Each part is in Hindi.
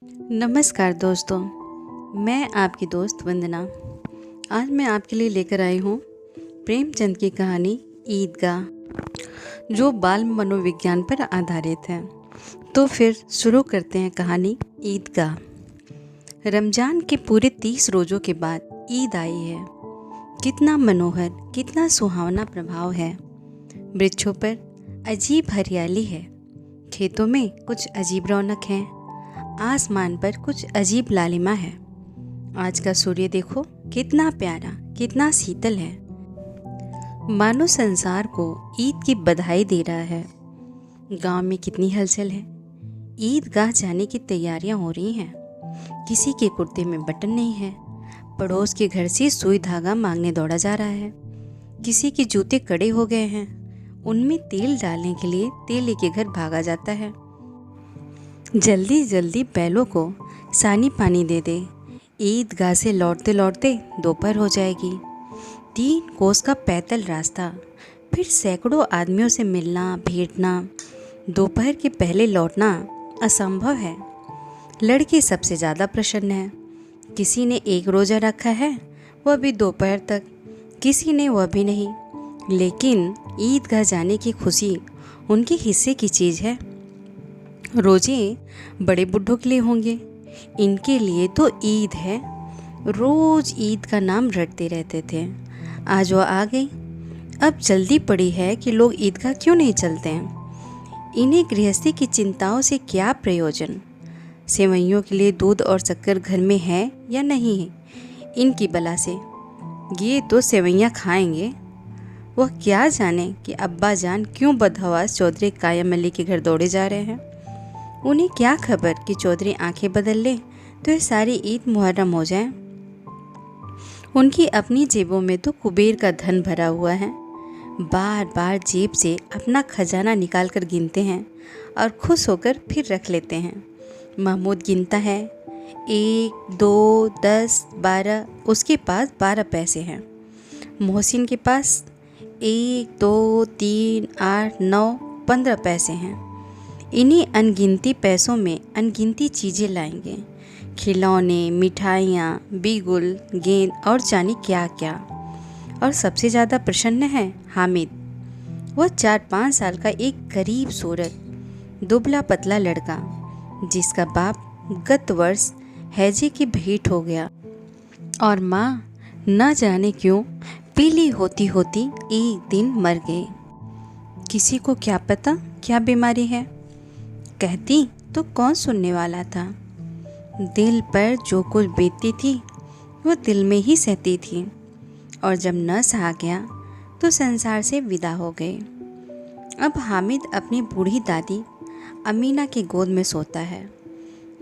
नमस्कार दोस्तों, मैं आपकी दोस्त वंदना। आज मैं आपके लिए लेकर आई हूँ प्रेमचंद की कहानी ईदगाह, जो बाल मनोविज्ञान पर आधारित है। तो फिर शुरू करते हैं कहानी ईदगाह। रमज़ान के पूरे 30 रोज़ों के बाद ईद आई है। कितना मनोहर, कितना सुहावना प्रभाव है। वृक्षों पर अजीब हरियाली है, खेतों में कुछ अजीब रौनक है, आसमान पर कुछ अजीब लालिमा है। आज का सूर्य देखो, कितना प्यारा, कितना शीतल है, मानो संसार को ईद की बधाई दे रहा है। गांव में कितनी हलचल है। ईदगाह जाने की तैयारियां हो रही हैं। किसी के कुर्ते में बटन नहीं है, पड़ोस के घर से सुई धागा मांगने दौड़ा जा रहा है। किसी के जूते कड़े हो गए हैं, उनमें तेल डालने के लिए तेले के घर भागा जाता है। जल्दी जल्दी बैलों को सानी पानी दे दे, ईदगाह से लौटते लौटते दोपहर हो जाएगी। 3 कोस का पैदल रास्ता, फिर सैकड़ों आदमियों से मिलना भेंटना, दोपहर के पहले लौटना असंभव है। लड़के सबसे ज़्यादा प्रसन्न हैं। किसी ने 1 रोज़ा रखा है, वह भी दोपहर तक, किसी ने वह भी नहीं। लेकिन ईदगाह जाने की खुशी उनके हिस्से की चीज़ है। रोजे बड़े बुढ़ों के लिए होंगे, इनके लिए तो ईद है। रोज ईद का नाम रटते रहते थे। आज वो आ गई। अब जल्दी पड़ी है कि लोग ईदगाह क्यों नहीं चलते हैं। इन्हें गृहस्थी की चिंताओं से क्या प्रयोजन। सेवैयों के लिए दूध और शक्कर घर में है या नहीं है, इनकी बला से। ये तो सेवैयाँ खाएंगे। वह क्या जाने कि अब्बा जान क्यों बदहवास चौधरी कायम अली के घर दौड़े जा रहे हैं। उन्हें क्या खबर कि चौधरी आंखें बदल ले तो ये सारी ईद मुहर्रम हो जाए। उनकी अपनी जेबों में तो कुबेर का धन भरा हुआ है। बार बार जेब से अपना खजाना निकाल कर गिनते हैं और खुश होकर फिर रख लेते हैं। महमूद गिनता है, 1, 2, 10, 12, उसके पास 12 पैसे हैं। मोहसिन के पास 1, 2, 3, 8, 9, 15 पैसे हैं। इन्हीं अनगिनती पैसों में अनगिनती चीज़ें लाएंगे, खिलौने, मिठाइयाँ, बिगुल, गेंद और जाने क्या क्या। और सबसे ज़्यादा प्रसन्न है हामिद। वह 4-5 साल का एक गरीब सूरत दुबला पतला लड़का, जिसका बाप गत वर्ष हैजे की भेंट हो गया और माँ न जाने क्यों पीली होती होती एक दिन मर गई। किसी को क्या पता क्या बीमारी है। कहती तो कौन सुनने वाला था। दिल पर जो कुछ बीतती थी वो दिल में ही सहती थी, और जब न सहा गया तो संसार से विदा हो गए। अब हामिद अपनी बूढ़ी दादी अमीना की गोद में सोता है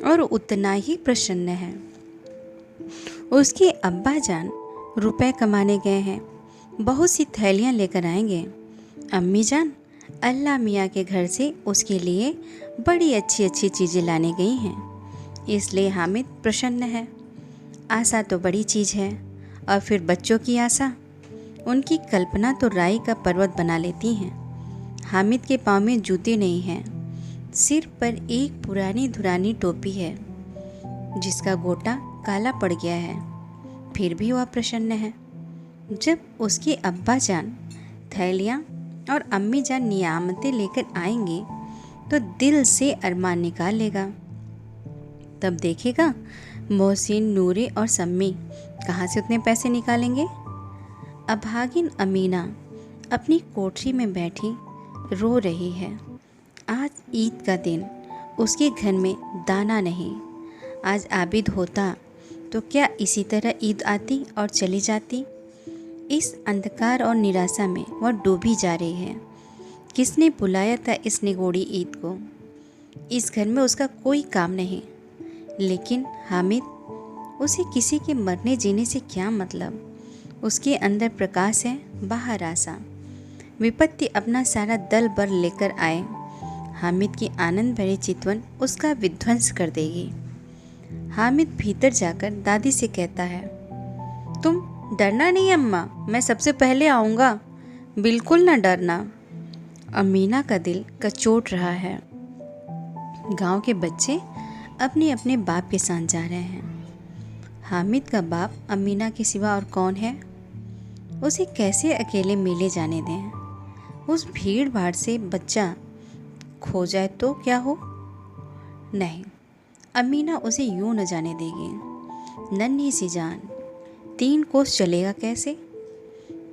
और उतना ही प्रसन्न है। उसके अब्बा जान रुपए कमाने गए हैं, बहुत सी थैलियाँ लेकर आएंगे। अम्मी जान अल्लाह मियाँ के घर से उसके लिए बड़ी अच्छी अच्छी चीज़ें लाने गई हैं, इसलिए हामिद प्रसन्न है। आशा तो बड़ी चीज़ है, और फिर बच्चों की आशा, उनकी कल्पना तो राई का पर्वत बना लेती हैं। हामिद के पाँव में जूते नहीं हैं, सिर पर एक पुरानी धुरानी टोपी है जिसका गोटा काला पड़ गया है, फिर भी वह प्रसन्न है। जब उसके अब्बा जान थैलियाँ और अम्मी जान नियामतें लेकर आएंगे तो दिल से अरमान निकाल लेगा। तब देखेगा मोहसिन, नूरे और सम्मी कहाँ से उतने पैसे निकालेंगे। अभागिन अमीना अपनी कोठरी में बैठी रो रही है। आज ईद का दिन, उसके घर में दाना नहीं। आज आबिद होता तो क्या इसी तरह ईद आती और चली जाती। इस अंधकार और निराशा में वह डूबी जा रही है। किसने बुलाया था इस निगोड़ी ईद को। इस घर में उसका कोई काम नहीं, लेकिन हामिद, उसे किसी के मरने जीने से क्या मतलब। उसके अंदर प्रकाश है, बाहर आशा। विपत्ति अपना सारा दल बल लेकर आए, हामिद की आनंद भरी चितवन उसका विध्वंस कर देगी। हामिद भीतर जाकर दादी से कहता है, तुम डरना नहीं अम्मा, मैं सबसे पहले आऊँगा, बिल्कुल न डरना। अमीना का दिल कचोट रहा है। गांव के बच्चे अपने अपने बाप के साथ जा रहे हैं। हामिद का बाप अमीना के सिवा और कौन है? उसे कैसे अकेले मेले जाने दें? उस भीड़ भाड़ से बच्चा खो जाए तो क्या हो? नहीं, अमीना उसे यूं न जाने देगी। नन्ही सी जान 3 कोस चलेगा कैसे?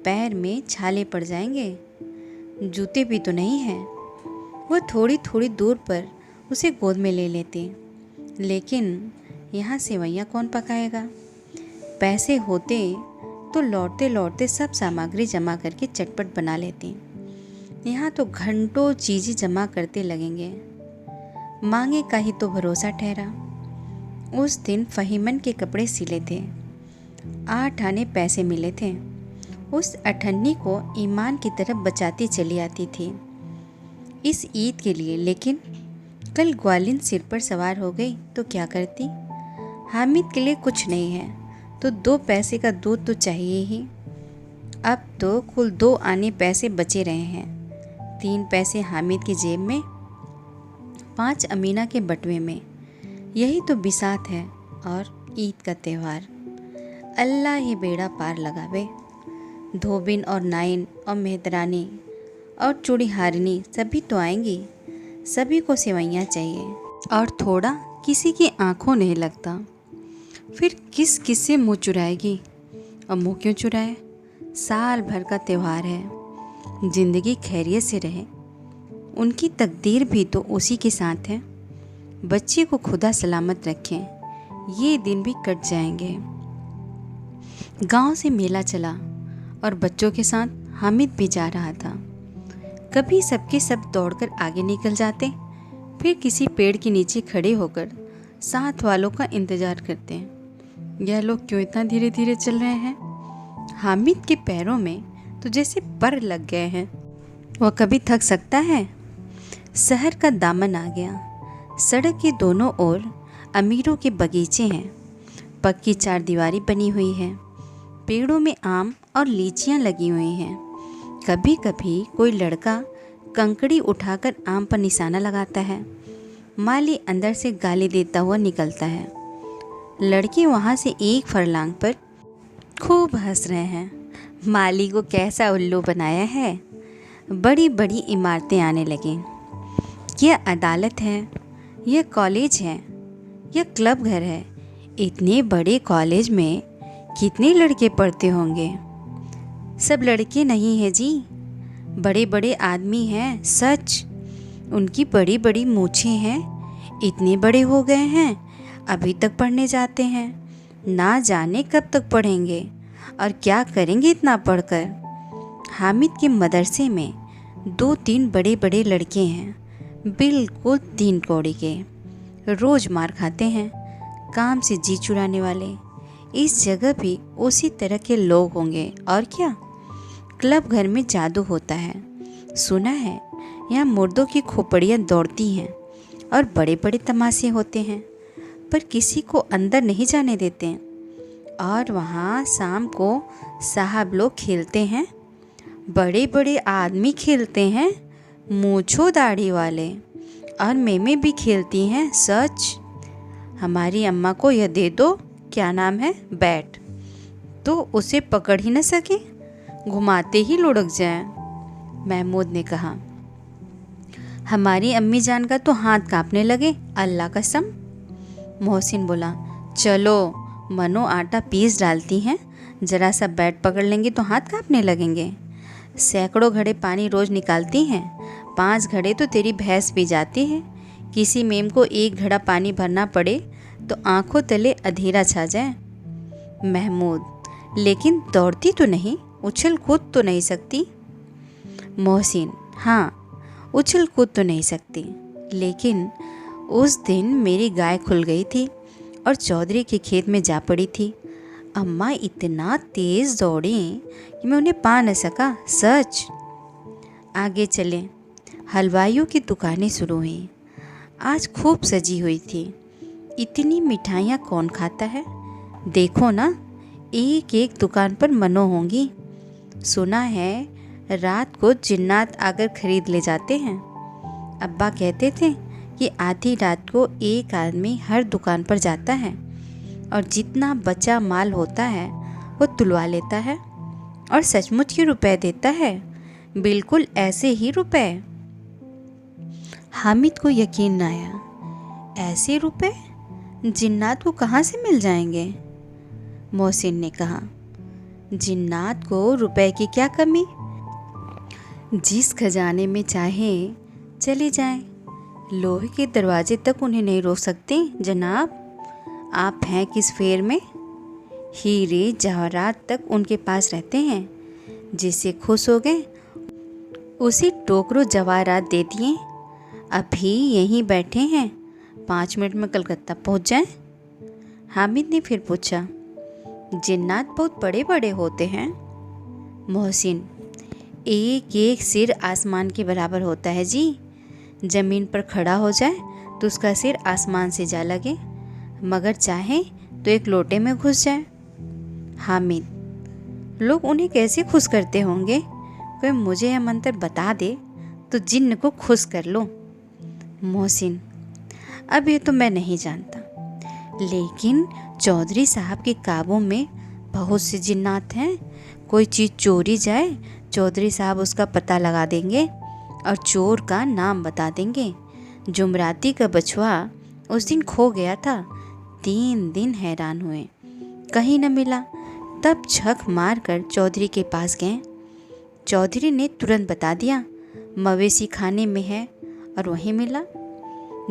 पैर में छाले पड़ जाएंगे। जूते भी तो नहीं हैं। वह थोड़ी थोड़ी दूर पर उसे गोद में ले लेती, लेकिन यहाँ सेवैयाँ कौन पकाएगा? पैसे होते तो लौटते लौटते सब सामग्री जमा करके चटपट बना लेती। यहाँ तो घंटों चीज़ें जमा करते लगेंगे। मांगे का ही तो भरोसा ठहरा। उस दिन फहीमन के कपड़े सिले थे। 8 आने पैसे मिले थे। उस अठन्नी को ईमान की तरफ बचाती चली आती थी इस ईद के लिए। लेकिन कल ग्वालिन सिर पर सवार हो गई तो क्या करती? हामिद के लिए कुछ नहीं है तो 2 पैसे का दूध तो चाहिए ही। अब तो कुल 2 आने पैसे बचे रहे हैं। 3 पैसे हामिद की जेब में, 5 अमीना के बटुए में। यही तो बिसात है और ईद का त्यौहार। अल्लाह ही बेड़ा पार लगावे। धोबिन और नाइन और मेहतरानी और चूड़ीहारनी सभी तो आएंगी। सभी को सेवैयाँ चाहिए और थोड़ा किसी की आंखों नहीं लगता। फिर किस किस से मुँह चुराएगी? और मुँह क्यों चुराए? साल भर का त्यौहार है। ज़िंदगी खैरियत से रहे। उनकी तकदीर भी तो उसी के साथ है। बच्चे को खुदा सलामत रखें। ये दिन भी कट जाएंगे। गांव से मेला चला और बच्चों के साथ हामिद भी जा रहा था। कभी सबके सब दौड़कर आगे निकल जाते, फिर किसी पेड़ के नीचे खड़े होकर साथ वालों का इंतज़ार करते। यह लोग क्यों इतना धीरे धीरे चल रहे हैं? हामिद के पैरों में तो जैसे पर लग गए हैं। वह कभी थक सकता है? शहर का दामन आ गया। सड़क के दोनों ओर अमीरों के बगीचे हैं। पक्की 4 दीवारी बनी हुई है। पेड़ों में आम और लीचियां लगी हुई हैं। कभी कभी कोई लड़का कंकड़ी उठाकर आम पर निशाना लगाता है। माली अंदर से गाली देता हुआ निकलता है। लड़के वहाँ से 1 फरलांग पर खूब हंस रहे हैं। माली को कैसा उल्लू बनाया है। बड़ी बड़ी इमारतें आने लगीं। यह अदालत है, यह कॉलेज है, यह क्लब घर है। इतने बड़े कॉलेज में कितने लड़के पढ़ते होंगे? सब लड़के नहीं हैं जी, बड़े बड़े आदमी हैं। सच, उनकी बड़ी बड़ी मूछें हैं। इतने बड़े हो गए हैं, अभी तक पढ़ने जाते हैं। ना जाने कब तक पढ़ेंगे और क्या करेंगे इतना पढ़कर। हामिद के मदरसे में 2-3 बड़े बड़े लड़के हैं, बिल्कुल 3 कौड़ी के। रोज़ मार खाते हैं, काम से जी चुराने वाले। इस जगह भी उसी तरह के लोग होंगे और क्या। क्लब घर में जादू होता है। सुना है यहाँ मुर्दों की खोपड़ियाँ दौड़ती हैं और बड़े बड़े तमाशे होते हैं, पर किसी को अंदर नहीं जाने देते। और वहाँ शाम को साहब लोग खेलते हैं। बड़े बड़े आदमी खेलते हैं, मूंछों दाढ़ी वाले। और मेमें भी खेलती हैं। सच, हमारी अम्मा को यह दे दो, क्या नाम है, बैट, तो उसे पकड़ ही न सके, घुमाते ही लुढ़क जाए। महमूद ने कहा। हमारी अम्मी जान का तो हाथ कांपने लगे, अल्लाह कसम। मोहसिन बोला, चलो मनो आटा पीस डालती हैं, ज़रा सा बैट पकड़ लेंगे तो हाथ कांपने लगेंगे। सैकड़ों घड़े पानी रोज़ निकालती हैं, 5 घड़े तो तेरी भैंस पी जाती है। किसी मेम को 1 घड़ा पानी भरना पड़े तो आंखों तले अंधेरा छा जाए। महमूद, लेकिन दौड़ती तो नहीं, उछल कूद तो नहीं सकती। मोहसिन, हाँ उछल कूद तो नहीं सकती, लेकिन उस दिन मेरी गाय खुल गई थी और चौधरी के खेत में जा पड़ी थी। अम्मा इतना तेज़ दौड़ी कि मैं उन्हें पा न सका। सच। आगे चलें। हलवाइयों की दुकानें शुरू हुई। आज खूब सजी हुई थी। इतनी मिठाइयाँ कौन खाता है? देखो ना, एक एक दुकान पर मनो होंगी। सुना है रात को जिन्नात आकर खरीद ले जाते हैं। अब्बा कहते थे कि आधी रात को एक आदमी हर दुकान पर जाता है और जितना बचा माल होता है वो तुलवा लेता है और सचमुच ही रुपए देता है, बिल्कुल ऐसे ही रुपए। हामिद को यकीन न आया। ऐसे रुपए जिन्नात को कहाँ से मिल जाएंगे? मोहसिन ने कहा, जिन्नात को रुपए की क्या कमी, जिस खजाने में चाहे चले जाएं, लोहे के दरवाजे तक उन्हें नहीं रोक सकते जनाब। आप हैं किस फेर में? हीरे जवाहरात तक उनके पास रहते हैं, जिससे खुश हो गए उसी टोकरो जवाहरात दे दिए। अभी यहीं बैठे हैं, 5 मिनट में कलकत्ता पहुंच जाएं। हामिद ने फिर पूछा, जिन्नात बहुत बड़े बड़े होते हैं? मोहसिन, एक एक सिर आसमान के बराबर होता है जी। ज़मीन पर खड़ा हो जाए तो उसका सिर आसमान से जा लगे, मगर चाहे तो एक लोटे में घुस जाए। हामिद, लोग उन्हें कैसे खुश करते होंगे? कोई मुझे यह मंत्र बता दे तो जिन्न को खुश कर लो। मोहसिन, अब ये तो मैं नहीं जानता, लेकिन चौधरी साहब के काबू में बहुत से जिन्नात हैं। कोई चीज़ चोरी जाए, चौधरी साहब उसका पता लगा देंगे और चोर का नाम बता देंगे। जुमराती का बछुआ उस दिन खो गया था, 3 दिन हैरान हुए, कहीं न मिला। तब छक मार कर चौधरी के पास गए। चौधरी ने तुरंत बता दिया, मवेशी खाने में है, और वहीं मिला।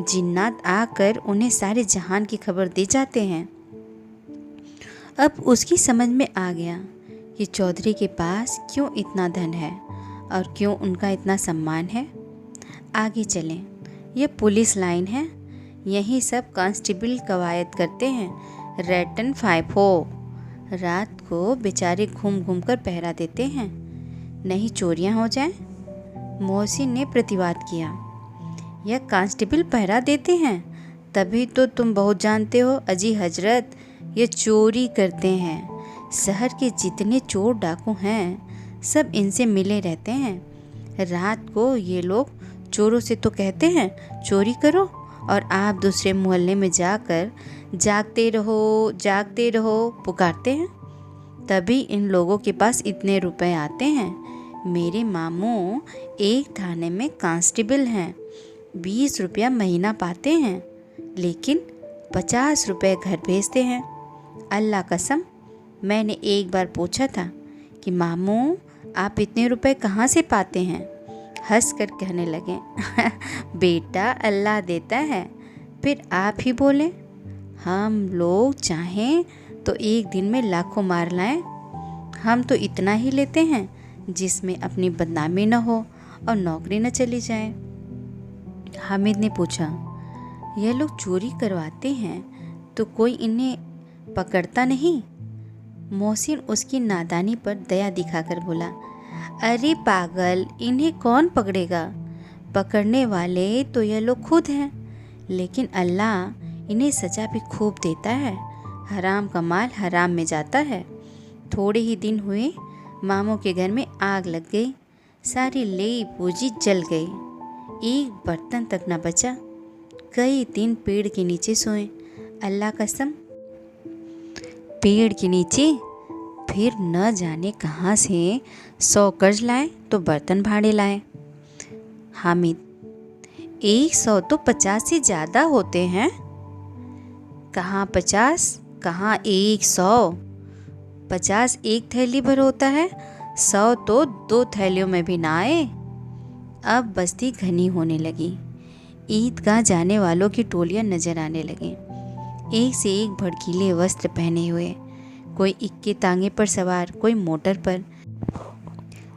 जिन्नात आकर उन्हें सारे जहान की खबर दे जाते हैं। अब उसकी समझ में आ गया कि चौधरी के पास क्यों इतना धन है और क्यों उनका इतना सम्मान है। आगे चलें, यह पुलिस लाइन है, यहीं सब कांस्टेबल कवायद करते हैं। रैटन 5 हो, रात को बेचारे घूम घूम कर पहरा देते हैं, नहीं चोरियां हो जाएं। मोहसिन ने प्रतिवाद किया, यह कांस्टेबल पहरा देते हैं, तभी तो तुम बहुत जानते हो अजी हजरत, ये चोरी करते हैं। शहर के जितने चोर डाकू हैं सब इनसे मिले रहते हैं। रात को ये लोग चोरों से तो कहते हैं चोरी करो, और आप दूसरे मोहल्ले में जाकर जागते रहो पुकारते हैं। तभी इन लोगों के पास इतने रुपए आते हैं। मेरे मामू एक थाने में कांस्टेबल हैं, 20 रुपया महीना पाते हैं, लेकिन 50 रुपये घर भेजते हैं। अल्लाह कसम, मैंने एक बार पूछा था कि मामू आप इतने रुपए कहाँ से पाते हैं? हंस कर कहने लगे बेटा अल्लाह देता है। फिर आप ही बोले, हम लोग चाहें तो एक दिन में लाखों मार लाएं। हम तो इतना ही लेते हैं जिसमें अपनी बदनामी न हो और नौकरी न चली जाए। हामिद ने पूछा, यह लोग चोरी करवाते हैं तो कोई इन्हें पकड़ता नहीं? मोहसिन उसकी नादानी पर दया दिखाकर बोला, अरे पागल, इन्हें कौन पकड़ेगा? पकड़ने वाले तो ये लोग खुद हैं, लेकिन अल्लाह इन्हें सजा भी खूब देता है। हराम का माल हराम में जाता है। थोड़े ही दिन हुए, मामों के घर में आग लग गई, सारी लेई पूंजी जल गई, एक बर्तन तक न बचा। कई दिन पेड़ के नीचे सोए, अल्लाह कसम, पेड़ के नीचे। फिर न जाने कहाँ से 100 कर्ज लाए तो बर्तन भाड़े लाए। हामिद, 100 तो 50 से ज़्यादा होते हैं। कहाँ 50, कहाँ 100। 50 एक थैली भर होता है, 100 तो 2 थैलियों में भी ना आए। अब बस्ती घनी होने लगी। ईदगाह जाने वालों की टोलियां नजर आने लगीं, एक से एक भड़कीले वस्त्र पहने हुए, कोई इक्के तांगे पर सवार, कोई मोटर पर।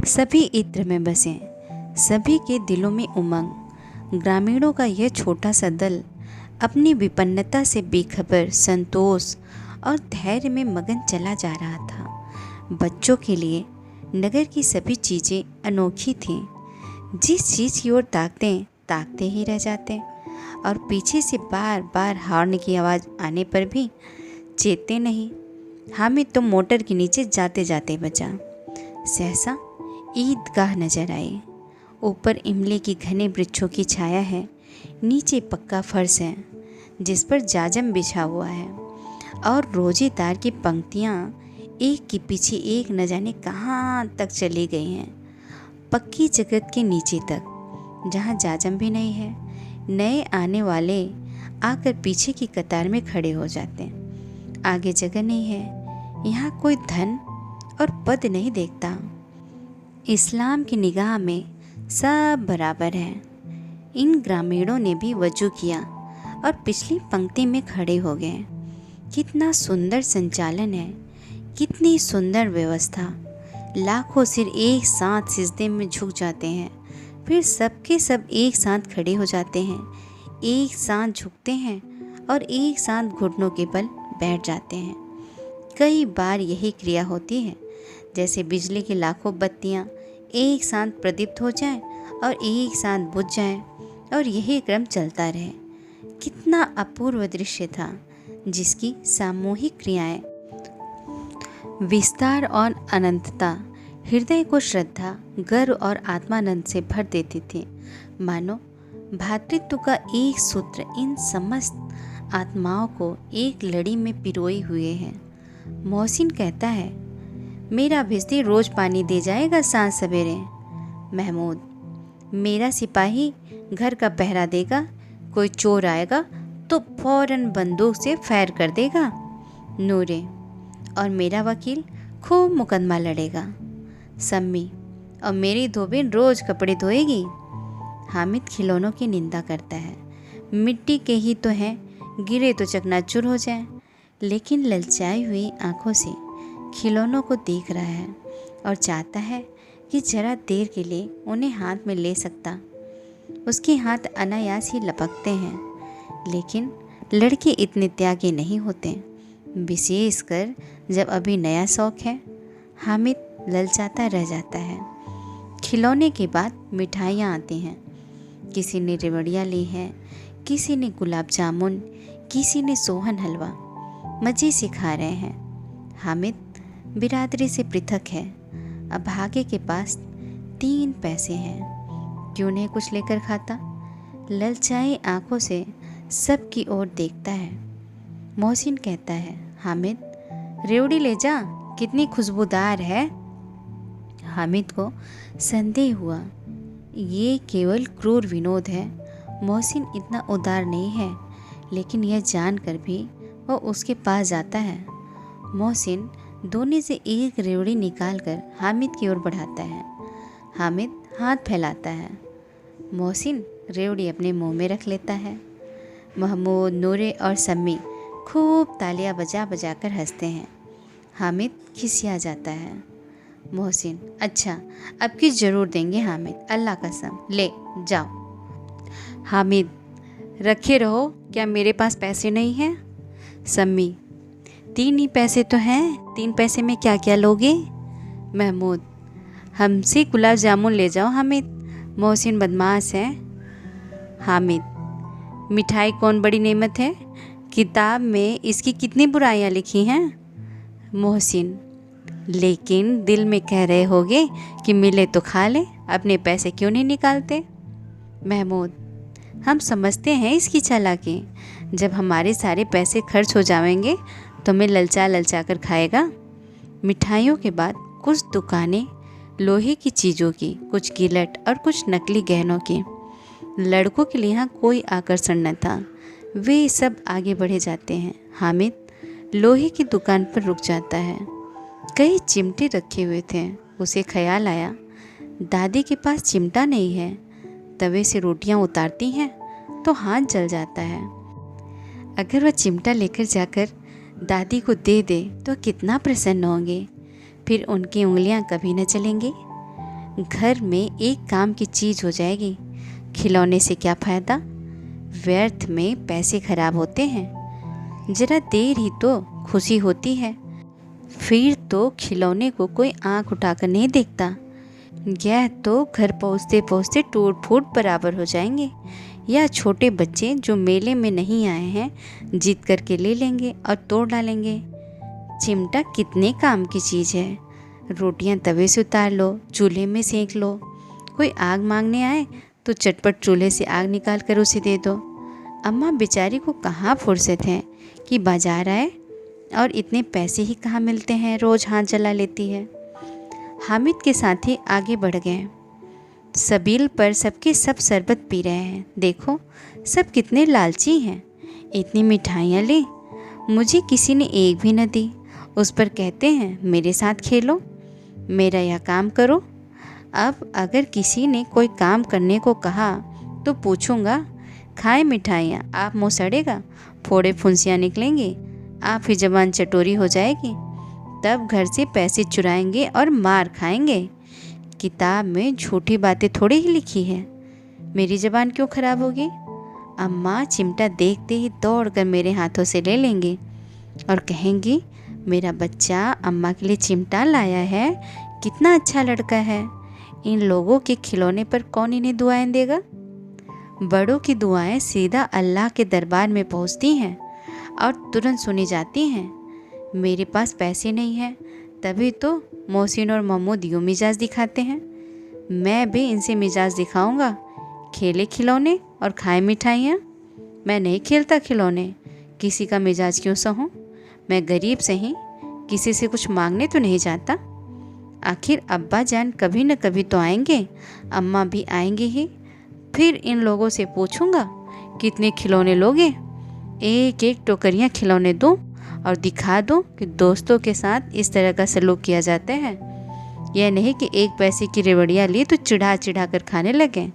सभी इत्र में बसे, सभी के दिलों में उमंग। ग्रामीणों का यह छोटा सा दल अपनी विपन्नता से बेखबर, संतोष और धैर्य में मगन चला जा रहा था। बच्चों के लिए नगर की सभी चीज़ें अनोखी थीं। जिस चीज़ की ओर ताकते ही रह जाते, और पीछे से बार बार हॉर्न की आवाज़ आने पर भी चेतते नहीं। हामिद तो मोटर के नीचे जाते जाते बचा। सहसा ईदगाह नजर आई। ऊपर इमली की घने वृक्षों की छाया है, नीचे पक्का फर्श है जिस पर जाजम बिछा हुआ है और रोजेदार की पंक्तियाँ एक के पीछे एक न जाने कहाँ तक चली गई हैं, पक्की जगत के नीचे तक, जहाँ जाजम भी नहीं है। नए आने वाले आकर पीछे की कतार में खड़े हो जाते हैं। आगे जगह नहीं है। यहाँ कोई धन और पद नहीं देखता। इस्लाम की निगाह में सब बराबर है। इन ग्रामीणों ने भी वजू किया और पिछली पंक्ति में खड़े हो गए। कितना सुंदर संचालन है, कितनी सुंदर व्यवस्था। लाखों सिर एक साथ सिजदे में झुक जाते हैं, फिर सबके सब एक साथ खड़े हो जाते हैं, एक साथ झुकते हैं और एक साथ घुटनों के बल बैठ जाते हैं। कई बार यही क्रिया होती है, जैसे बिजली की लाखों बत्तियां एक साथ प्रदीप्त हो जाएं और एक साथ बुझ जाएं और यही क्रम चलता रहे। कितना अपूर्व दृश्य था, जिसकी सामूहिक क्रियाएं, विस्तार और अनंतता हृदय को श्रद्धा, गर्व और आत्मानंद से भर देती थी। मानो भातृत्व का एक सूत्र इन समस्त आत्माओं को एक लड़ी में पिरोए हुए है। मोहसिन कहता है, मेरा भिस्ती रोज पानी दे जाएगा सांझ सवेरे। महमूद, मेरा सिपाही घर का पहरा देगा, कोई चोर आएगा तो फौरन बंदूक से फायर कर देगा। नूरे, और मेरा वकील खूब मुकदमा लड़ेगा। सम्मी, और मेरी धोबिन रोज कपड़े धोएगी। हामिद खिलौनों की निंदा करता है। मिट्टी के ही तो हैं, गिरे तो चकनाचूर हो जाए। लेकिन ललचाई हुई आंखों से खिलौनों को देख रहा है और चाहता है कि जरा देर के लिए उन्हें हाथ में ले सकता। उसके हाथ अनायास ही लपकते हैं, लेकिन लड़के इतने त्यागी नहीं होते, विशेषकर जब अभी नया शौक है। हामिद ललचाता रह जाता है। खिलौने के बाद मिठाइयाँ आती हैं। किसी ने रेवड़ियाँ ली हैं, किसी ने गुलाब जामुन, किसी ने सोहन हलवा। मज़े से खा रहे हैं। हामिद बिरादरी से पृथक है। अब भागे के पास 3 पैसे हैं, क्यों नहीं कुछ लेकर खाता। ललचाई आंखों से सबकी ओर देखता है। मोहसिन कहता है, हामिद रेवड़ी ले जा, कितनी खुशबूदार है। हामिद को संदेह हुआ, ये केवल क्रूर विनोद है। मोहसिन इतना उदार नहीं है, लेकिन यह जानकर भी वो उसके पास जाता है। मोहसिन दोने से एक रेवड़ी निकालकर हामिद की ओर बढ़ाता है। हामिद हाथ फैलाता है। मोहसिन रेवड़ी अपने मुंह में रख लेता है। महमूद, नूरे और सम्मी खूब तालियां बजा बजा कर हंसते हैं। हामिद खिसिया जाता है। मोहसिन, अच्छा अब की ज़रूर देंगे हामिद, अल्लाह कसम, ले जाओ। हामिद, रखे रहो, क्या मेरे पास पैसे नहीं हैं। सम्मी, 3 ही पैसे तो हैं, 3 पैसे में क्या क्या लोगे। महमूद, हमसे गुलाब जामुन ले जाओ हामिद, मोहसिन बदमाश है। हामिद, मिठाई कौन बड़ी नेमत है, किताब में इसकी कितनी बुराइयां लिखी हैं। मोहसिन, लेकिन दिल में कह रहे होगे कि मिले तो खा ले, अपने पैसे क्यों नहीं निकालते। महमूद, हम समझते हैं इसकी चालाकी, जब हमारे सारे पैसे खर्च हो जाएंगे तो मैं ललचा ललचा कर खाएगा। मिठाइयों के बाद कुछ दुकानें लोहे की चीज़ों की, कुछ गिलट और कुछ नकली गहनों की। लड़कों के लिए यहाँ कोई आकर्षण न था, वे सब आगे बढ़े जाते हैं। हामिद लोहे की दुकान पर रुक जाता है। कई चिमटे रखे हुए थे। उसे ख्याल आया, दादी के पास चिमटा नहीं है। तवे से रोटियां उतारती हैं तो हाथ जल जाता है। अगर वह चिमटा लेकर जाकर दादी को दे दे तो कितना प्रसन्न होंगे, फिर उनकी उंगलियां कभी न चलेंगी। घर में एक काम की चीज़ हो जाएगी। खिलौने से क्या फ़ायदा, व्यर्थ में पैसे खराब होते हैं। ज़रा देर ही तो खुशी होती है, फिर तो खिलौने को कोई आंख उठाकर नहीं देखता। यह तो घर पहुँचते पहुँचते टूट फूट बराबर हो जाएंगे। या छोटे बच्चे जो मेले में नहीं आए हैं जीत करके ले लेंगे और तोड़ डालेंगे। चिमटा कितने काम की चीज़ है। रोटियां तवे से उतार लो, चूल्हे में सेंक लो। कोई आग मांगने आए तो चटपट चूल्हे से आग निकाल कर उसे दे दो। अम्मा बेचारी को कहाँ फुर्सत है कि बाजार आए, और इतने पैसे ही कहाँ मिलते हैं, रोज़ हाथ जला लेती है। हामिद के साथी आगे बढ़ गए। सबील पर सबके सब शरबत पी रहे हैं। देखो सब कितने लालची हैं, इतनी मिठाइयाँ ली, मुझे किसी ने एक भी न दी। उस पर कहते हैं मेरे साथ खेलो, मेरा यह काम करो। अब अगर किसी ने कोई काम करने को कहा तो पूछूंगा, खाए मिठाइयाँ, आप मुँह सड़ेगा, फोड़े फुंसियाँ निकलेंगी, आप ही जबान चटोरी हो जाएगी, तब घर से पैसे चुराएंगे और मार खाएंगे। किताब में झूठी बातें थोड़ी ही लिखी है, मेरी ज़बान क्यों ख़राब होगी। अम्मा चिमटा देखते ही दौड़कर मेरे हाथों से ले लेंगी और कहेंगी, मेरा बच्चा अम्मा के लिए चिमटा लाया है, कितना अच्छा लड़का है। इन लोगों के खिलौने पर कौन इन्हें दुआएं देगा। बड़ों की दुआएं सीधा अल्लाह के दरबार में पहुंचती हैं और तुरंत सुनी जाती हैं। मेरे पास पैसे नहीं हैं, तभी तो मोहसिन और महमूद यूँ मिजाज दिखाते हैं। मैं भी इनसे मिजाज दिखाऊंगा, खेले खिलौने और खाए मिठाइयाँ। मैं नहीं खेलता खिलौने, किसी का मिजाज क्यों सहूँ। मैं गरीब से ही किसी से कुछ मांगने तो नहीं जाता। आखिर अब्बा जान कभी न कभी तो आएंगे, अम्मा भी आएंगी ही। फिर इन लोगों से पूछूंगा, कितने खिलौने लोगे। एक एक टोकरियाँ खिलौने दूँ और दिखा दूँ कि दोस्तों के साथ इस तरह का सलूक किया जाता है। यह नहीं कि एक पैसे की रेवड़ियाँ ली तो चिढ़ा चिढ़ा कर खाने लगे।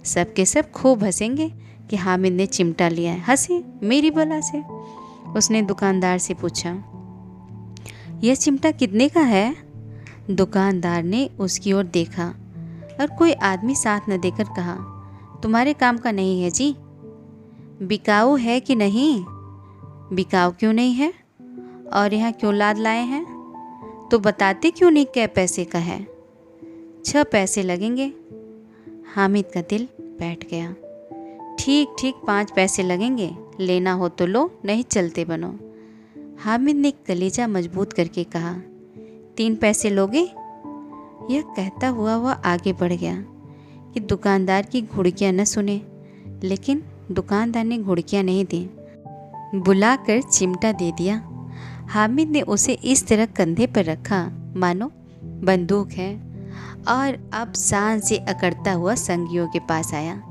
सब के सब खूब हंसेंगे कि हामिद ने चिमटा लिया है। हंसे मेरी बला से। उसने दुकानदार से पूछा, यह चिमटा कितने का है। दुकानदार ने उसकी ओर देखा और कोई आदमी साथ न देकर कहा, तुम्हारे काम का नहीं है जी। बिकाऊ है कि नहीं। बिकाऊ क्यों नहीं है, और यहाँ क्यों लाद लाए हैं। तो बताते क्यों नहीं कै पैसे का है। 6 पैसे लगेंगे। हामिद का दिल बैठ गया। ठीक ठीक 5 पैसे लगेंगे, लेना हो तो लो, नहीं चलते बनो। हामिद ने कलेजा मजबूत करके कहा, 3 पैसे लोगे। यह कहता हुआ वह आगे बढ़ गया कि दुकानदार की घुड़कियाँ न सुने, लेकिन दुकानदार ने घुड़कियाँ नहीं दी, बुलाकर चिमटा दे दिया। हामिद ने उसे इस तरह कंधे पर रखा मानो बंदूक है, और अब शान से अकड़ता हुआ संगियों के पास आया।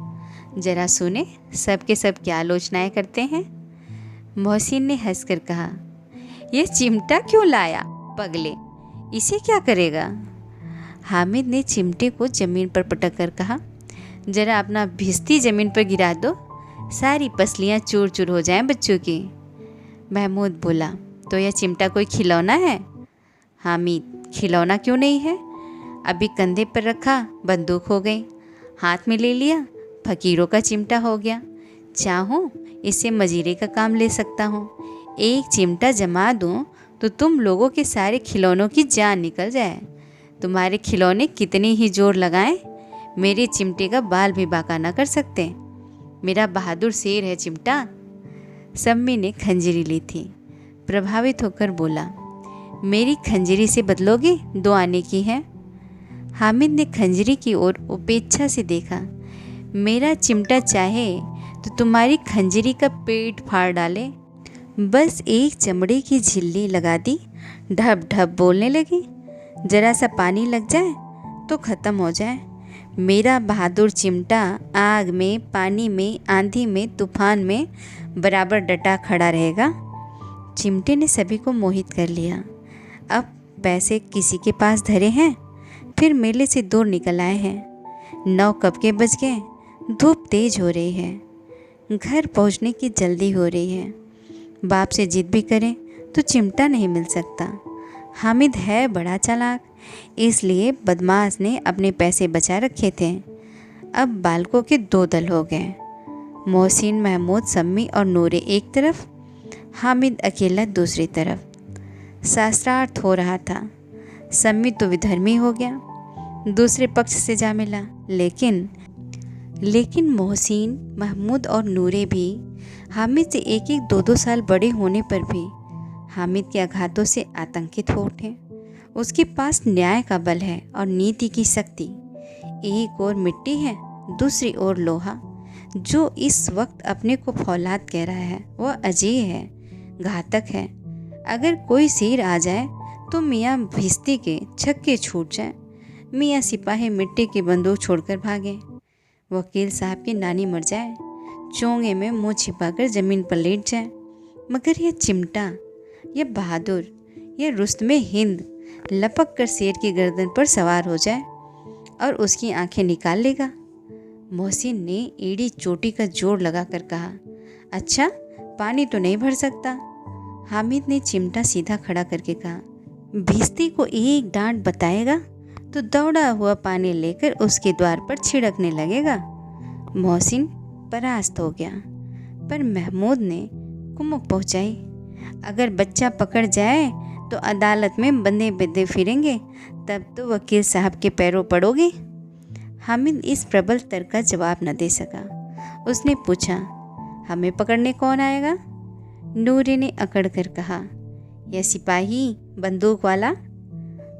जरा सुने सब के सब क्या आलोचनाएं करते हैं। मोहसिन ने हंसकर कहा, यह चिमटा क्यों लाया पगले, इसे क्या करेगा। हामिद ने चिमटे को ज़मीन पर पटक कर कहा, जरा अपना भिस्ती ज़मीन पर गिरा दो, सारी पसलियाँ चूर चूर हो जाएं बच्चों की। महमूद बोला, तो यह चिमटा कोई खिलौना है। हामिद, खिलौना क्यों नहीं है, अभी कंधे पर रखा बंदूक हो गई, हाथ में ले लिया फकीरों का चिमटा हो गया। चाहूँ इससे मजीरे का काम ले सकता हूँ। एक चिमटा जमा दूँ तो तुम लोगों के सारे खिलौनों की जान निकल जाए। तुम्हारे खिलौने कितनी ही जोर लगाएं, मेरे चिमटे का बाल भी बाका न कर सकते। मेरा बहादुर शेर है चिमटा। सम्मी ने खंजरी ली थी, प्रभावित होकर बोला, मेरी खंजरी से बदलोगे, 2 आने की है। हामिद ने खंजरी की ओर उपेक्षा से देखा। मेरा चिमटा चाहे तो तुम्हारी खंजरी का पेट फाड़ डाले। बस एक चमड़े की झिल्ली लगा दी, ढप ढप बोलने लगी। जरा सा पानी लग जाए तो ख़त्म हो जाए। मेरा बहादुर चिमटा आग में, पानी में, आंधी में, तूफान में बराबर डटा खड़ा रहेगा। चिमटे ने सभी को मोहित कर लिया। अब पैसे किसी के पास धरे हैं, फिर मेले से दूर निकल आए हैं। 9 कब के बज गए, धूप तेज हो रही है, घर पहुंचने की जल्दी हो रही है। बाप से जिद भी करें तो चिमटा नहीं मिल सकता। हामिद है बड़ा चालाक, इसलिए बदमाश ने अपने पैसे बचा रखे थे। अब बालकों के 2 दल हो गए, मोहसिन, महमूद, सम्मी और नूरे एक तरफ, हामिद अकेला दूसरी तरफ। शास्त्रार्थ हो रहा था। सम्मी तो विधर्मी हो गया, दूसरे पक्ष से जा मिला। लेकिन मोहसिन, महमूद और नूरे भी हामिद से 1-1, 2-2 साल बड़े होने पर भी हामिद के आघातों से आतंकित हो उठे। उसके पास न्याय का बल है और नीति की शक्ति। एक ओर मिट्टी है, दूसरी ओर लोहा, जो इस वक्त अपने को फौलाद कह रहा है, वह अजेय है, घातक है। अगर कोई शेर आ जाए तो मियाँ भिश्ती के छक्के छूट जाए, मियाँ सिपाही मिट्टी की बंदूक छोड़कर भागे, वकील साहब की नानी मर जाए, चोंगे में मुंह छिपाकर ज़मीन पर लेट जाए, मगर यह चिमटा, यह बहादुर, यह रुस्तमे हिंद लपक कर शेर की गर्दन पर सवार हो जाए और उसकी आंखें निकाल लेगा। मोहसिन ने एड़ी चोटी का जोर लगाकर कहा, अच्छा, पानी तो नहीं भर सकता। हामिद ने चिमटा सीधा खड़ा करके कहा, भिश्ती को एक डांट बताएगा तो दौड़ा हुआ पानी लेकर उसके द्वार पर छिड़कने लगेगा। मोहसिन परास्त हो गया, पर महमूद ने कुमुक पहुंचाई, अगर बच्चा पकड़ जाए तो अदालत में बंदे बंदे फिरेंगे, तब तो वकील साहब के पैरों पड़ोगे। हामिद इस प्रबल तर्क का जवाब न दे सका। उसने पूछा, हमें पकड़ने कौन आएगा? नूरे ने अकड़ कर कहा, यह सिपाही बंदूक वाला।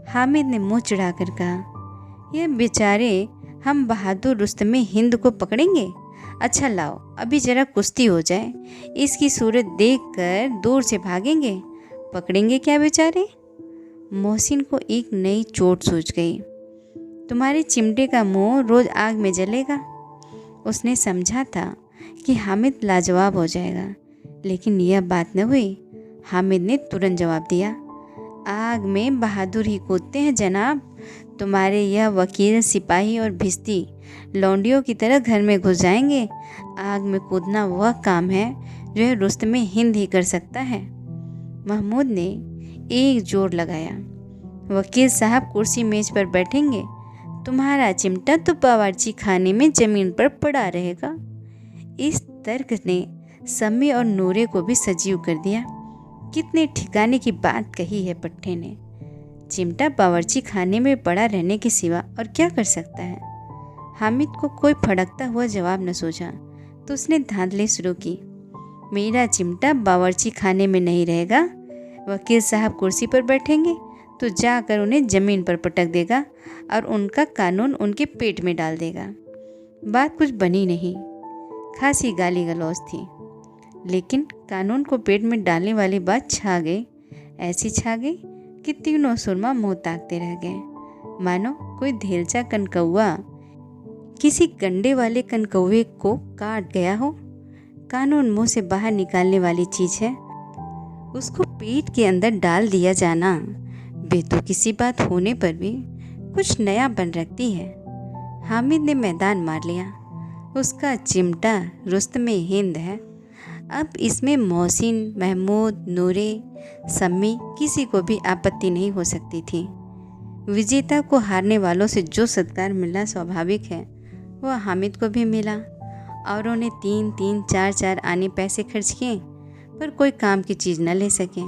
हामिद ने मुंह चिढ़ाकर कहा, यह बेचारे हम बहादुर रुस्तमे हिंद को पकड़ेंगे? अच्छा लाओ, अभी जरा कुश्ती हो जाए, इसकी सूरत देखकर दूर से भागेंगे, पकड़ेंगे क्या बेचारे? मोहसिन को एक नई चोट सूझ गई। तुम्हारे चिमटे का मुंह रोज आग में जलेगा। उसने समझा था कि हामिद लाजवाब हो जाएगा, लेकिन यह बात न हुई। हामिद ने तुरंत जवाब दिया, आग में बहादुर ही कूदते हैं जनाब। तुम्हारे यह वकील, सिपाही और भिश्ती लौंडियों की तरह घर में घुस जाएंगे। आग में कूदना वह काम है जो रुस्तमे हिंद ही कर सकता है। महमूद ने एक जोर लगाया, वकील साहब कुर्सी मेज पर बैठेंगे, तुम्हारा चिमटा तो बावर्ची खाने में ज़मीन पर पड़ा रहेगा। इस तर्क ने सम्मी और नूरे को भी सजीव कर दिया। कितने ठिकाने की बात कही है पट्टे ने। चिमटा बावर्ची खाने में पड़ा रहने के सिवा और क्या कर सकता है? हामिद को कोई फड़कता हुआ जवाब न सूझा तो उसने धांधली शुरू की, मेरा चिमटा बावर्ची खाने में नहीं रहेगा। वकील साहब कुर्सी पर बैठेंगे तो जाकर उन्हें ज़मीन पर पटक देगा और उनका कानून उनके पेट में डाल देगा। बात कुछ बनी नहीं, खासी गाली गलौज थी, लेकिन कानून को पेट में डालने वाली बात छा गई। ऐसी छा गई कि तीनों सुरमा मुँह ताकते रह गए, मानो कोई धेलचा कनकौआ किसी गंडे वाले कनकौए को काट गया हो। कानून मुंह से बाहर निकालने वाली चीज़ है, उसको पेट के अंदर डाल दिया जाना बेतुकी सी बात होने पर भी कुछ नया बन रखती है। हामिद ने मैदान मार लिया। उसका चिमटा रुस्तमे हिंद है। अब इसमें मोहसिन, महमूद, नूरे, सम्मी किसी को भी आपत्ति नहीं हो सकती थी। विजेता को हारने वालों से जो सत्कार मिलना स्वाभाविक है वह हामिद को भी मिला। औरों ने 3-3, 4-4 आने पैसे खर्च किए पर कोई काम की चीज़ न ले सके।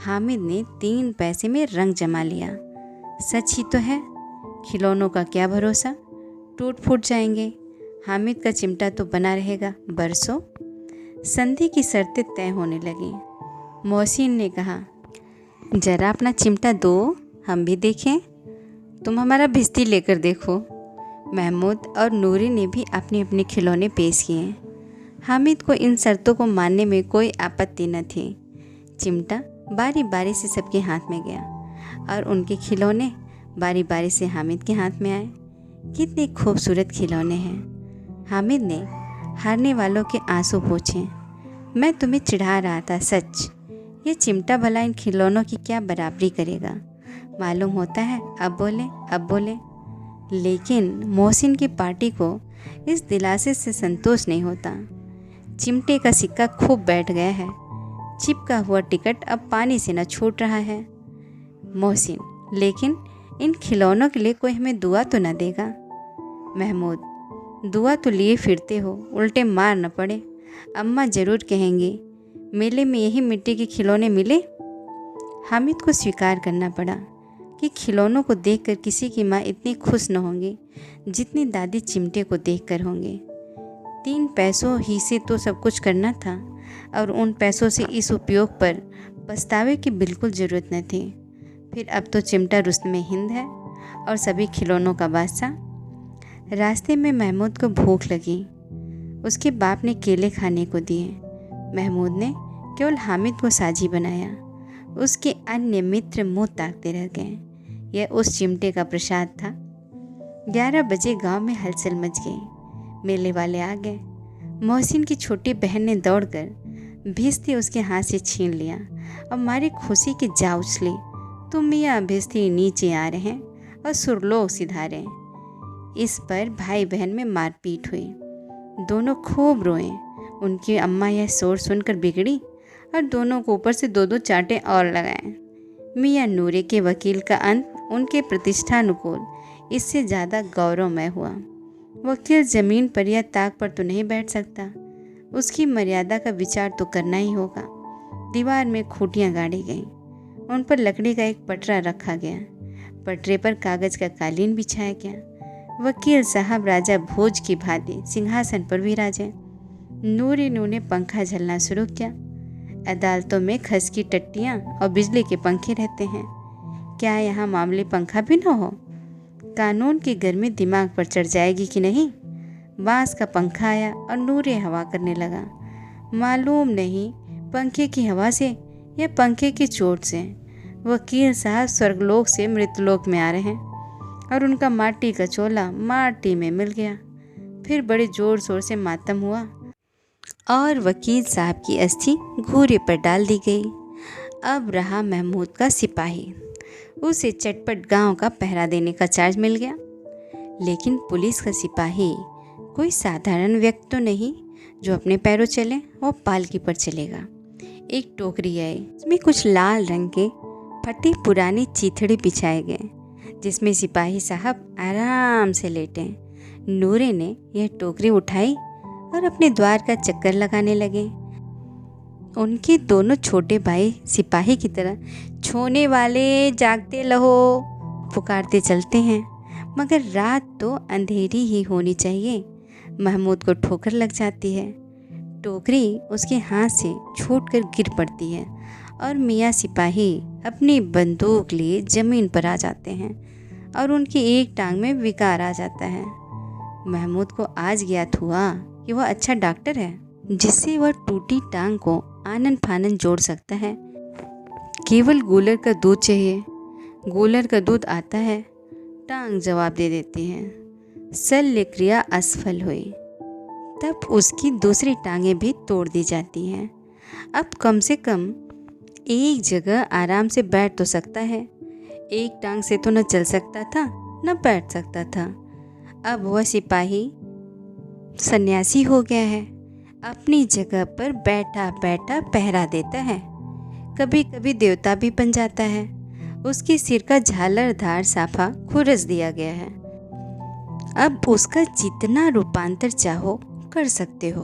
हामिद ने 3 पैसे में रंग जमा लिया। सच ही तो है, खिलौनों का क्या भरोसा, टूट फूट जाएंगे। हामिद का चिमटा तो बना रहेगा बरसों। संधि की शर्तें तय होने लगीं। मोहसिन ने कहा, जरा अपना चिमटा दो, हम भी देखें। तुम हमारा भिश्ती लेकर देखो। महमूद और नूरी ने भी अपने अपने खिलौने पेश किए। हामिद को इन शर्तों को मानने में कोई आपत्ति न थी। चिमटा बारी बारी से सबके हाथ में गया और उनके खिलौने बारी बारी से हामिद के हाथ में आए। कितने खूबसूरत खिलौने हैं। हामिद ने हारने वालों के आंसू पोंछे। मैं तुम्हें चिढ़ा रहा था, सच। ये चिमटा भला इन खिलौनों की क्या बराबरी करेगा? मालूम होता है, अब बोले। लेकिन मोहसिन की पार्टी को इस दिलासे से संतोष नहीं होता। चिमटे का सिक्का खूब बैठ गया है। चिपका हुआ टिकट अब पानी से न छूट रहा है। मोहसिन, लेकिन इन खिलौनों के लिए कोई हमें दुआ तो न देगा? महमूद, दुआ तो लिए फिरते हो, उल्टे मार न पड़े। अम्मा ज़रूर कहेंगी, मेले में यही मिट्टी के खिलौने मिले। हामिद को स्वीकार करना पड़ा कि खिलौनों को देखकर किसी की माँ इतनी खुश न होंगी जितनी दादी चिमटे को देखकर होंगी। 3 पैसों ही से तो सब कुछ करना था और उन पैसों से इस उपयोग पर पछतावे की बिल्कुल ज़रूरत न थी। फिर अब तो चिमटा रुस्तमे हिंद है और सभी खिलौनों का बादशाह। रास्ते में महमूद को भूख लगी। उसके बाप ने केले खाने को दिए। महमूद ने केवल हामिद को साझी बनाया। उसके अन्य मित्र मुंह ताकते रह गए। यह उस चिमटे का प्रसाद था। 11 बजे गांव में हलचल मच गई। मेले वाले आ गए। मोहसिन की छोटी बहन ने दौड़कर भिश्ती उसके हाथ से छीन लिया और मारी खुशी की जा उछली। तुम मियाँ भिश्ती नीचे आ रहे हैं और सुरलोक सिधा रहे। इस पर भाई बहन में मारपीट हुई। दोनों खूब रोए। उनकी अम्मा यह शोर सुनकर बिगड़ी और दोनों को ऊपर से 2-2 चांटे और लगाए। मियाँ नूरे के वकील का अंत उनके प्रतिष्ठानुकूल इससे ज़्यादा गौरवमय हुआ। वकील ज़मीन पर या ताक पर तो नहीं बैठ सकता। उसकी मर्यादा का विचार तो करना ही होगा। दीवार में खूंटियाँ गाड़ी गईं। उन पर लकड़ी का एक पटरा रखा गया। पटरे पर कागज़ का कालीन बिछाया गया। वकील साहब राजा भोज की भांति सिंहासन पर विराजे। नूरी नू ने पंखा झलना शुरू किया। अदालतों में खस की टट्टियाँ और बिजली के पंखे रहते हैं। क्या यहाँ मामूली पंखा भी न हो? कानून की गर्मी दिमाग पर चढ़ जाएगी कि नहीं? बांस का पंखा आया और नूरे हवा करने लगा। मालूम नहीं पंखे की हवा से या पंखे की चोट से वकील साहब स्वर्गलोक से मृतलोक में आ रहे हैं और उनका माटी का चोला माटी में मिल गया। फिर बड़े जोर शोर से मातम हुआ और वकील साहब की अस्थि घूरे पर डाल दी गई। अब रहा महमूद का सिपाही। उसे चटपट गांव का पहरा देने का चार्ज मिल गया। लेकिन पुलिस का सिपाही कोई साधारण व्यक्ति तो नहीं जो अपने पैरों चले और पालकी पर चलेगा। एक टोकरी आई, उसमें कुछ लाल रंग के फटी पुरानी चीथड़े बिछाए गए जिसमें सिपाही साहब आराम से लेटे। नूरे ने यह टोकरी उठाई और अपने द्वार का चक्कर लगाने लगे। उनके दोनों छोटे भाई सिपाही की तरह छोने वाले जागते लहो पुकारते चलते हैं। मगर रात तो अंधेरी ही होनी चाहिए। महमूद को ठोकर लग जाती है। टोकरी उसके हाथ से छूटकर गिर पड़ती है और मियाँ सिपाही अपनी बंदूक लिए ज़मीन पर आ जाते हैं और उनकी एक टांग में विकार आ जाता है। महमूद को आज ज्ञात हुआ कि वह अच्छा डॉक्टर है जिससे वह टूटी टांग को आनन फानन जोड़ सकता है। केवल गूलर का दूध चाहिए। गूलर का दूध आता है, टांग जवाब दे देती है। शल्य क्रिया असफल हुई तब उसकी दूसरी टांगें भी तोड़ दी जाती हैं। अब कम से कम एक जगह आराम से बैठ तो सकता है। एक टांग से तो न चल सकता था न बैठ सकता था। अब वह सिपाही सन्यासी हो गया है। अपनी जगह पर बैठा बैठा पहरा देता है। कभी कभी देवता भी बन जाता है। उसके सिर का झालरदार साफा खुरस दिया गया है। अब उसका जितना रूपांतर चाहो कर सकते हो।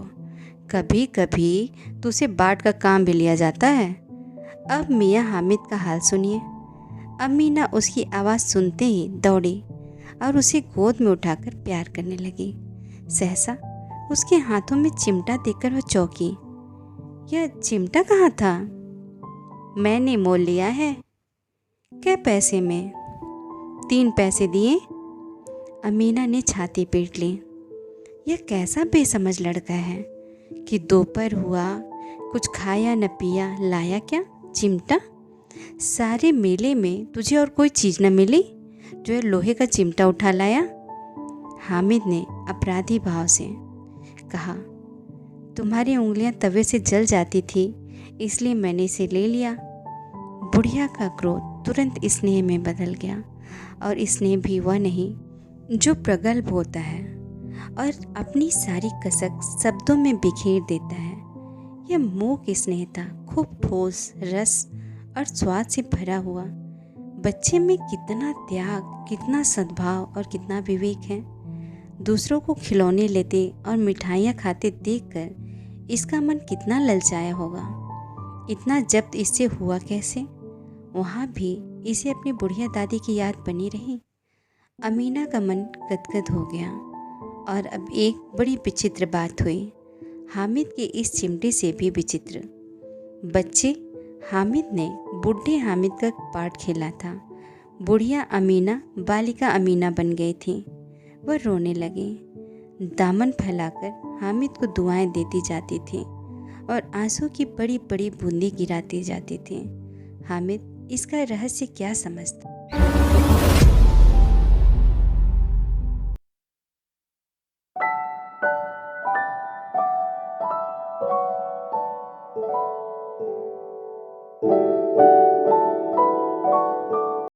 कभी कभी तो उसे बाट का काम भी लिया जाता है। अब मियाँ हामिद का हाल सुनिए। अमीना उसकी आवाज़ सुनते ही दौड़ी और उसे गोद में उठाकर प्यार करने लगी। सहसा उसके हाथों में चिमटा देखकर वह चौंकी। यह चिमटा कहाँ था? मैंने मोल लिया है। क्या पैसे में? 3 पैसे दिए। अमीना ने छाती पीट ली। यह कैसा बेसमझ लड़का है कि दोपहर हुआ, कुछ खाया न पिया, लाया क्या चिमटा? सारे मेले में तुझे और कोई चीज़ न मिली जो ये लोहे का चिमटा उठा लाया? हामिद ने अपराधी भाव से कहा, तुम्हारी उंगलियां तवे से जल जाती थी इसलिए मैंने इसे ले लिया। बुढ़िया का क्रोध तुरंत स्नेह में बदल गया और स्नेह भी वह नहीं जो प्रगल्भ होता है और अपनी सारी कसक शब्दों में बिखेर देता है। यह मूक स्नेह था, खूब ठोस, रस और स्वाद से भरा हुआ। बच्चे में कितना त्याग, कितना सद्भाव और कितना विवेक है। दूसरों को खिलौने लेते और मिठाइयाँ खाते देखकर इसका मन कितना ललचाया होगा। इतना जब्त इससे हुआ कैसे? वहाँ भी इसे अपनी बुढ़िया दादी की याद बनी रही। अमीना का मन गदगद हो गया। और अब एक बड़ी विचित्र बात हुई। हामिद के इस चिमटे से भी विचित्र। बच्चे हामिद ने बूढ़े हामिद का पार्ट खेला था। बुढ़िया अमीना बालिका अमीना बन गई थी। वह रोने लगी। दामन फैलाकर हामिद को दुआएं देती जाती थी और आंसू की बड़ी बड़ी बूंदी गिराती जाती थी। हामिद इसका रहस्य क्या समझता।